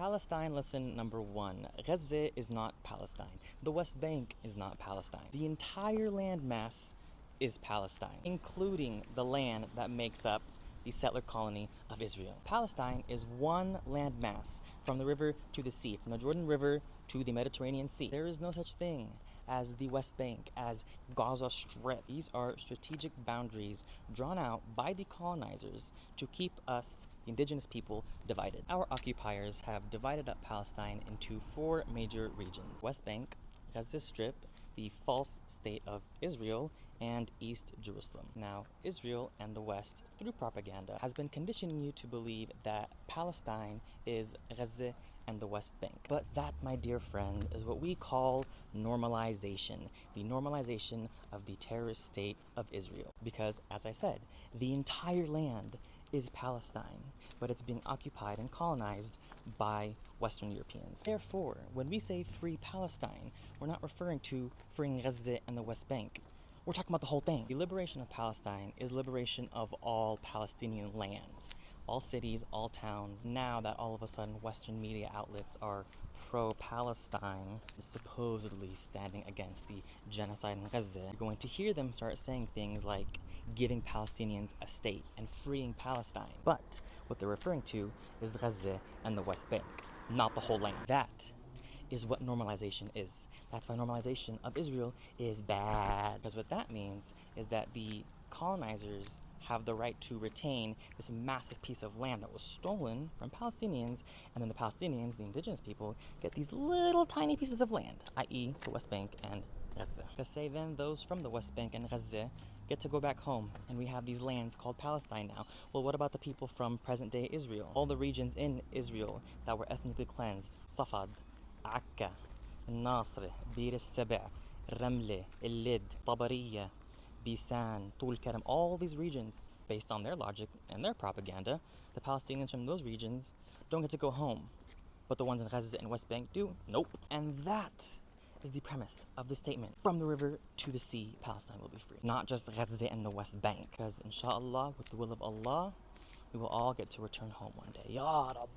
Palestine lesson number 1. Gaza is not Palestine. The West Bank is not Palestine. The entire landmass is Palestine, including the land that makes up the settler colony of Israel. Palestine is one landmass from the river to the sea, from the Jordan River to the Mediterranean Sea. There is no such thing as the West Bank, as Gaza Strip. These are strategic boundaries drawn out by the colonizers to keep us, the indigenous people, divided. Our occupiers have divided up Palestine into 4 major regions: West Bank, Gaza Strip, the false state of Israel, and East Jerusalem. Now, Israel and the West, through propaganda, has been conditioning you to believe that Palestine is Gaza and the West Bank. But that, my dear friend, is what we call normalization. The normalization of the terrorist state of Israel. Because, as I said, the entire land is Palestine, but it's being occupied and colonized by Western Europeans. Therefore, when we say free Palestine, we're not referring to freeing Gaza and the West Bank. We're talking about the whole thing. The liberation of Palestine is liberation of all Palestinian lands, all cities, all towns. Now that all of a sudden Western media outlets are pro-Palestine, supposedly standing against the genocide in Gaza, you're going to hear them start saying things like giving Palestinians a state and freeing Palestine. But what they're referring to is Gaza and the West Bank, not the whole land. That is what normalization is. That's why normalization of Israel is bad. Because what that means is that the colonizers have the right to retain this massive piece of land that was stolen from Palestinians, and then the Palestinians, the indigenous people, get these little tiny pieces of land, i.e. the West Bank and Gaza. To say then those from the West Bank and Gaza get to go back home, and we have these lands called Palestine now. Well, what about the people from present-day Israel? All the regions in Israel that were ethnically cleansed: Safad, Akka, Nasr, Bir al-Saba, Ramle, El-Lid, Tabariya, Bisan, Tul Karam, all these regions, based on their logic and their propaganda, the Palestinians from those regions don't get to go home. But the ones in Gaza and West Bank do? Nope. And that is the premise of the statement. From the river to the sea, Palestine will be free. Not just Gaza and the West Bank. Because inshallah, with the will of Allah, we will all get to return home one day. Ya Rab.